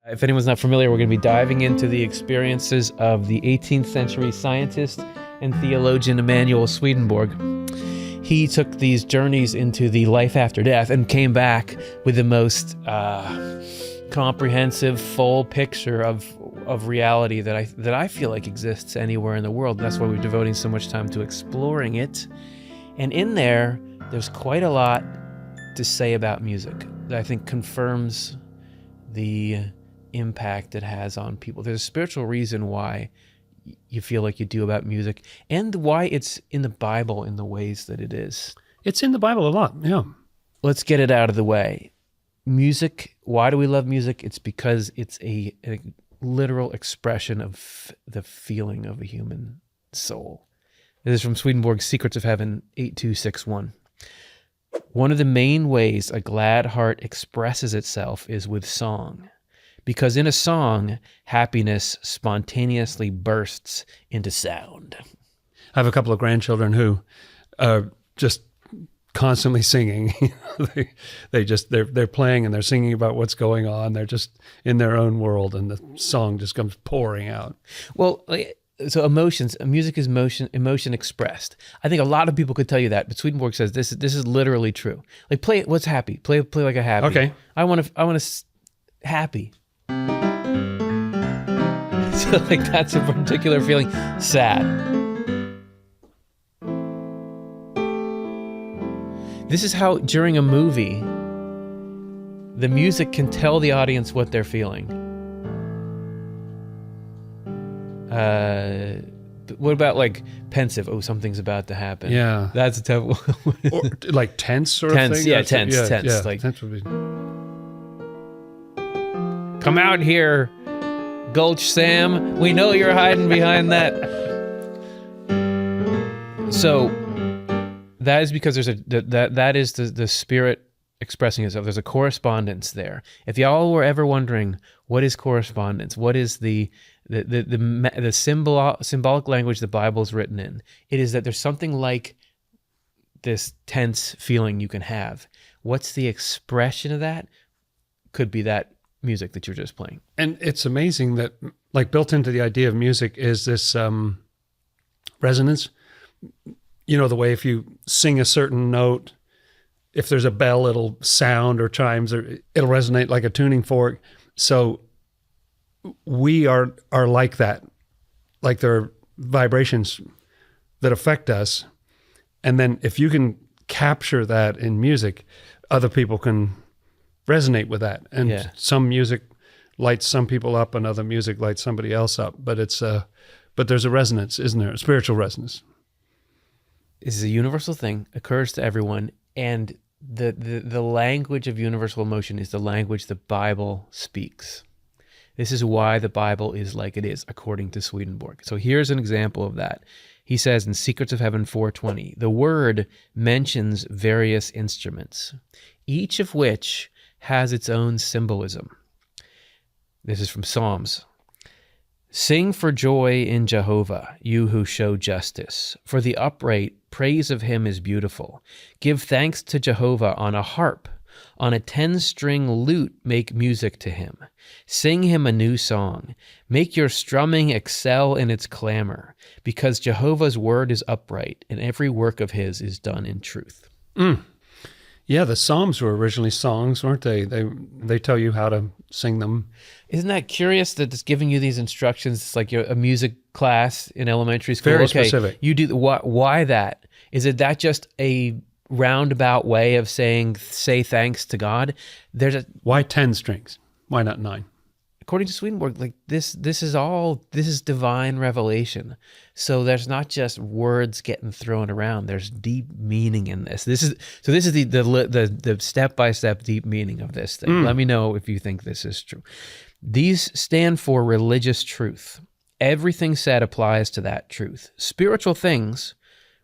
If anyone's not familiar, we're going to be diving into the experiences of the 18th century scientist and theologian Emanuel Swedenborg. He took these journeys into the life after death and came back with the most comprehensive, full picture of reality that I feel like exists anywhere in the world. That's why we're devoting so much time to exploring it. And in there's quite a lot to say about music that I think confirms the impact it has on people. There's a spiritual reason why you feel like you do about music, and why it's in the Bible in the ways that it is. It's in the Bible a lot, yeah. Let's get it out of the way. Music, why do we love music? It's because it's a literal expression of the feeling of a human soul. This is from Swedenborg's Secrets of Heaven, 8261. One of the main ways a glad heart expresses itself is with song, because in a song, happiness spontaneously bursts into sound. I have a couple of grandchildren who are just constantly singing. They're playing and they're singing about what's going on. They're just in their own world, and the song just comes pouring out. Well, so emotions, music is emotion expressed. I think a lot of people could tell you that, but Swedenborg says this is literally true. Like, play it. What's happy? Play like a happy. Okay. I want to happy. So like that's a particular feeling. Sad. This is how during a movie, the music can tell the audience what they're feeling. What about like pensive? Oh, something's about to happen. Yeah. That's a tough one. Or like tense sort of thing? Yeah, tense. Yeah, like, tense would be... Come out here, Gulch Sam. We know you're hiding behind that. So that is because there's that is the spirit expressing itself. There's a correspondence there. If y'all were ever wondering what is correspondence, what is the symbolic language the Bible's written in, it is that there's something like this tense feeling you can have. What's the expression of that? Could be that music that you're just playing. And it's amazing that, like, built into the idea of music is this resonance. You know, the way if you sing a certain note, if there's a bell, it'll sound, or chimes, or it'll resonate like a tuning fork. So we are like that. Like, there are vibrations that affect us. And then if you can capture that in music, other people can resonate with that. And some music lights some people up and other music lights somebody else up. But but there's a resonance, isn't there? A spiritual resonance. This is a universal thing, occurs to everyone, and the language of universal emotion is the language the Bible speaks. This is why the Bible is like it is, according to Swedenborg. So here's an example of that. He says in Secrets of Heaven 4:20, the word mentions various instruments, each of which has its own symbolism. This is from Psalms. Sing for joy in Jehovah, you who show justice. For the upright, praise of him is beautiful. Give thanks to Jehovah on a harp. On a 10-string lute, make music to him. Sing him a new song. Make your strumming excel in its clamor, because Jehovah's word is upright, and every work of his is done in truth. Yeah, the Psalms were originally songs, weren't they? They tell you how to sing them. Isn't that curious that it's giving you these instructions? It's like a music class in elementary school. Very specific. You do why that? Is it that just a roundabout way of say thanks to God? Why 10 strings? Why not 9? According to Swedenborg, like this is divine revelation. So there's not just words getting thrown around. There's deep meaning in this. This is the step-by-step deep meaning of this thing. Let me know if you think this is true. These stand for religious truth. Everything said applies to that truth. Spiritual things,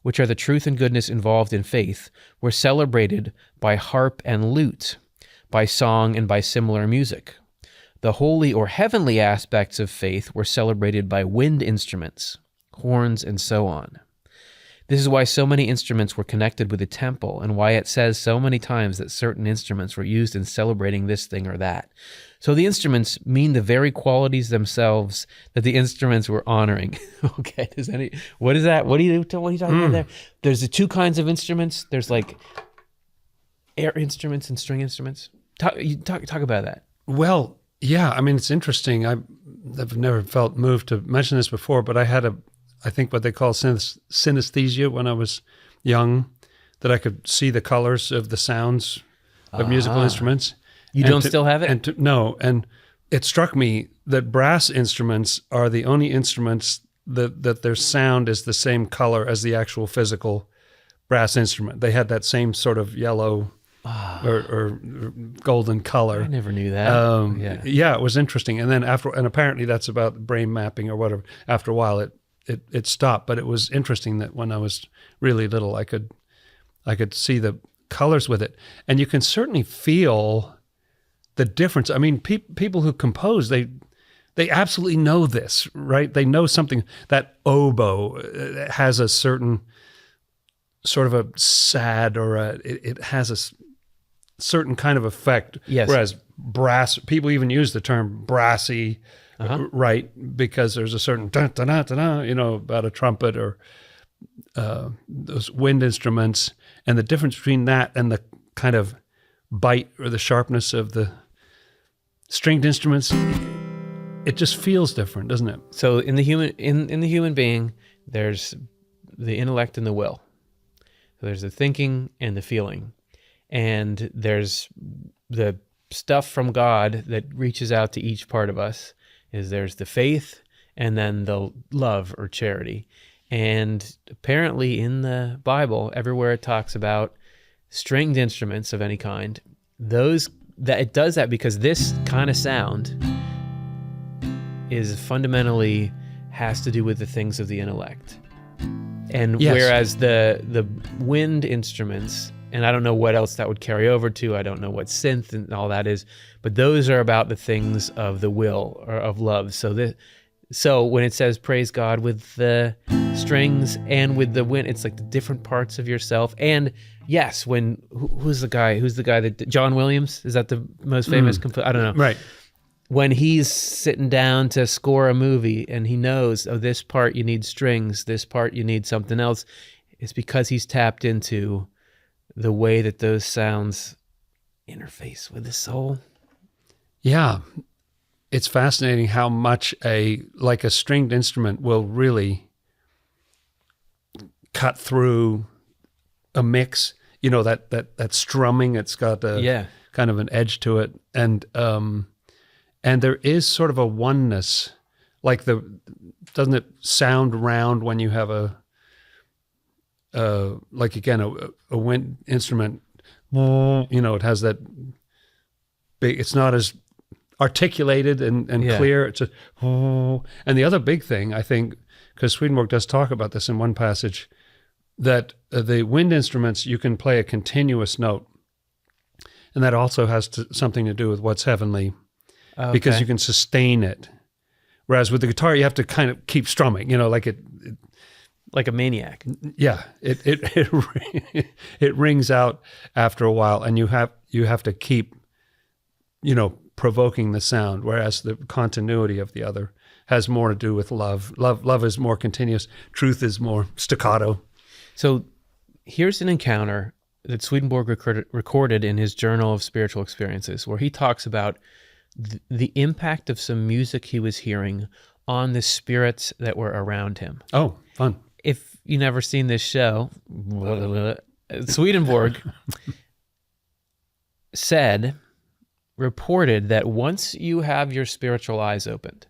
which are the truth and goodness involved in faith, were celebrated by harp and lute, by song and by similar music. The holy or heavenly aspects of faith were celebrated by wind instruments, horns, and so on. This is why so many instruments were connected with the temple, and why it says so many times that certain instruments were used in celebrating this thing or that. So the instruments mean the very qualities themselves that the instruments were honoring. Okay, what is that? What are you talking about there? There's the two kinds of instruments. There's like air instruments and string instruments. Talk about that. Well, yeah, I mean, it's interesting. I've never felt moved to mention this before, but I had I think what they call synesthesia when I was young, that I could see the colors of the sounds of musical instruments. You don't still have it? No, and it struck me that brass instruments are the only instruments that their sound is the same color as the actual physical brass instrument. They had that same sort of yellow or golden color. I never knew that. Yeah, it was interesting. And then and apparently that's about brain mapping or whatever. After a while, it stopped. But it was interesting that when I was really little, I could see the colors with it, and you can certainly feel the difference. I mean, people who compose, they absolutely know this, right? They know something. That oboe has a certain sort of a sad, or it has a certain kind of effect. Yes. Whereas brass, people even use the term brassy, right? Because there's a certain dun, dun, dun, dun, dun, about a trumpet or those wind instruments, and the difference between that and the kind of bite or the sharpness of the stringed instruments, it just feels different, doesn't it? So in the human being, there's the intellect and the will. So there's the thinking and the feeling, and there's the stuff from God that reaches out to each part of us. There's the faith, and then the love or charity. And apparently in the Bible, everywhere it talks about stringed instruments of any kind, it does that because this kind of sound is fundamentally has to do with the things of the intellect. And yes. Whereas the wind instruments, and I don't know what else that would carry over to, I don't know what synth and all that is, but those are about the things of the will or of love. So when it says praise God with the strings and with the wind, it's like the different parts of yourself. And yes, who's the guy that John Williams, is that the most famous I don't know. Right. When he's sitting down to score a movie and he knows, this part you need strings, this part you need something else, it's because he's tapped into the way that those sounds interface with the soul. Yeah. It's fascinating how much a stringed instrument will really cut through a mix. That strumming, it's got kind of an edge to it. And there is sort of a oneness, doesn't it sound round when you have a wind instrument, it has that big, it's not as articulated and clear. It's and the other big thing, I think, because Swedenborg does talk about this in one passage, that the wind instruments, you can play a continuous note, and that also has something to do with what's heavenly, because you can sustain it. Whereas with the guitar, you have to kind of keep strumming, like a maniac. Yeah, it rings out after a while, and you have to keep, provoking the sound, whereas the continuity of the other has more to do with love. Love is more continuous. Truth is more staccato. So here's an encounter that Swedenborg recorded in his Journal of Spiritual Experiences, where he talks about the impact of some music he was hearing on the spirits that were around him. Oh, fun. If you've never seen this show, Swedenborg reported that once you have your spiritual eyes opened,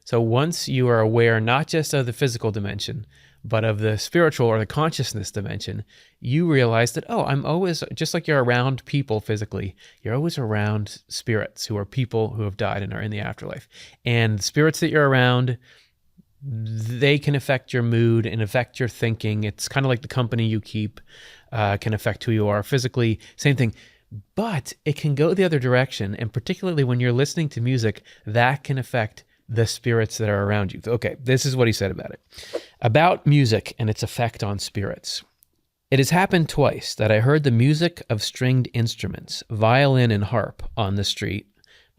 so once you are aware not just of the physical dimension, but of the spiritual or the consciousness dimension, you realize that, I'm always, just like you're around people physically, you're always around spirits who are people who have died and are in the afterlife. And the spirits that you're around, they can affect your mood and affect your thinking. It's kind of like the company you keep can affect who you are physically. Same thing. But it can go the other direction, and particularly when you're listening to music, that can affect the spirits that are around you. Okay, this is what he said about it. About music and its effect on spirits. It has happened twice that I heard the music of stringed instruments, violin and harp, on the street.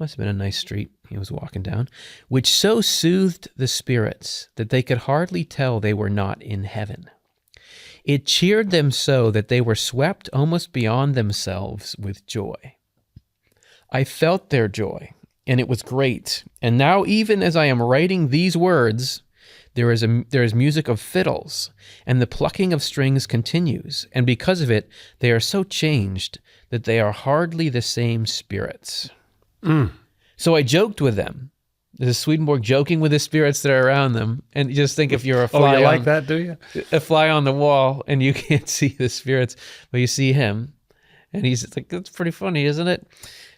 Must have been a nice street he was walking down, which so soothed the spirits that they could hardly tell they were not in heaven. It cheered them so that they were swept almost beyond themselves with joy. I felt their joy, and it was great. And now, even as I am writing these words, there is music of fiddles, and the plucking of strings continues, and because of it, they are so changed that they are hardly the same spirits. So I joked with them. This is Swedenborg joking with the spirits that are around them, and you just think if you're a fly, you like that, do you? A fly on the wall, and you can't see the spirits, but you see him, and he's like, "That's pretty funny, isn't it?"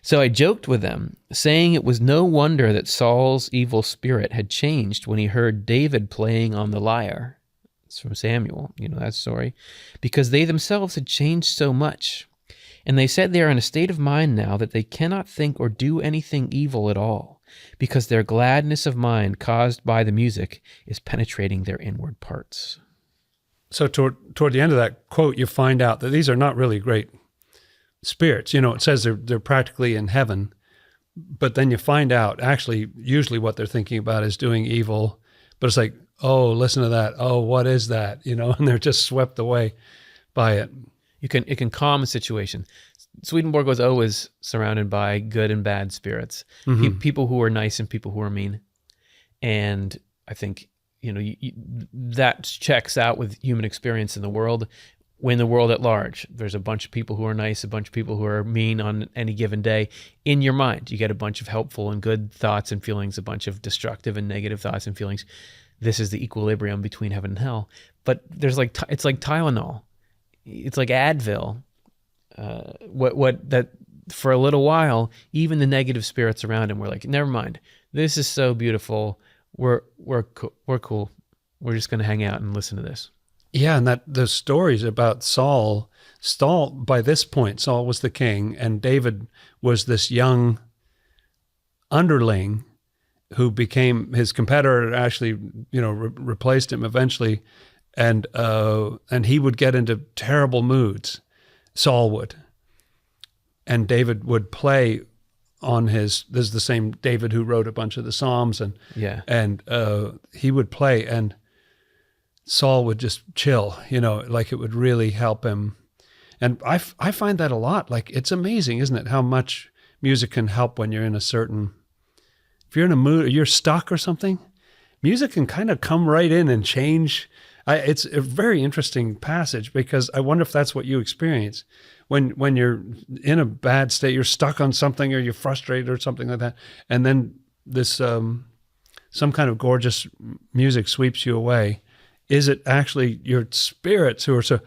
So I joked with them, saying it was no wonder that Saul's evil spirit had changed when he heard David playing on the lyre. It's from Samuel, you know that story, because they themselves had changed so much. And they said they are in a state of mind now that they cannot think or do anything evil at all, because their gladness of mind caused by the music is penetrating their inward parts. So toward the end of that quote, you find out that these are not really great spirits. You know, it says they're practically in heaven, but then you find out actually usually what they're thinking about is doing evil, but it's like, oh, listen to that. Oh, what is that? You know, and they're just swept away by it. It can calm a situation. Swedenborg was always surrounded by good and bad spirits, people who are nice and people who are mean. And I think, you know, that checks out with human experience in the world. When the world at large, there's a bunch of people who are nice, a bunch of people who are mean on any given day. In your mind, you get a bunch of helpful and good thoughts and feelings, a bunch of destructive and negative thoughts and feelings. This is the equilibrium between heaven and hell. But there's it's like Tylenol. It's like Advil. That for a little while, even the negative spirits around him were like, never mind. This is so beautiful. We're cool. We're just going to hang out and listen to this. Yeah, and those stories about Saul, by this point, Saul was the king, and David was this young underling who became his competitor, actually, you know, replaced him eventually, and he would get into terrible moods, Saul would, and David would play on this is the same David who wrote a bunch of the Psalms, and he would play, and Saul would just chill, you know, like it would really help him. And I find that a lot. Like, it's amazing, isn't it, how much music can help when you're in if you're in a mood or you're stuck or something, music can kind of come right in and change. It's a very interesting passage, because I wonder if that's what you experience when you're in a bad state, you're stuck on something, or you're frustrated or something like that. And then this, some kind of gorgeous music sweeps you away. Is it actually your spirits who are so,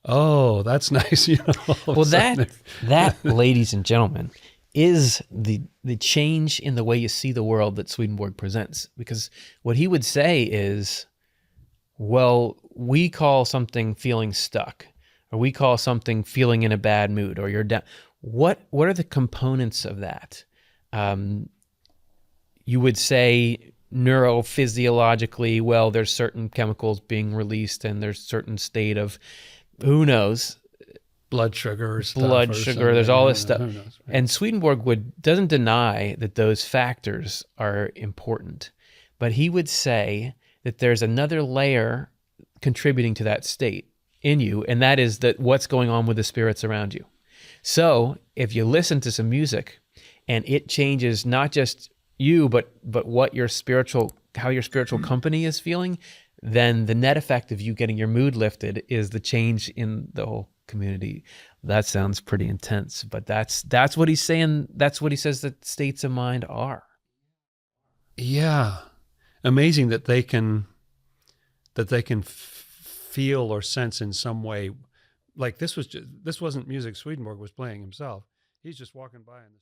oh, that's nice, you know? Well, that, ladies and gentlemen, is the change in the way you see the world that Swedenborg presents. Because what he would say is, well, we call something feeling stuck, or we call something feeling in a bad mood, or you're down. What are the components of that? You would say, neurophysiologically, well, there's certain chemicals being released, and there's certain state of, who knows, blood sugar, there's all this stuff. Who knows, right? And Swedenborg doesn't deny that those factors are important, but he would say that there's another layer contributing to that state in you, and that is that what's going on with the spirits around you. So if you listen to some music and it changes not just you, but how your spiritual company is feeling, then the net effect of you getting your mood lifted is the change in the whole community. That sounds pretty intense, but that's what he's saying. That's what he says that states of mind are. Yeah, amazing that they can feel or sense in some way. Like this wasn't music Swedenborg was playing himself. He's just walking by in the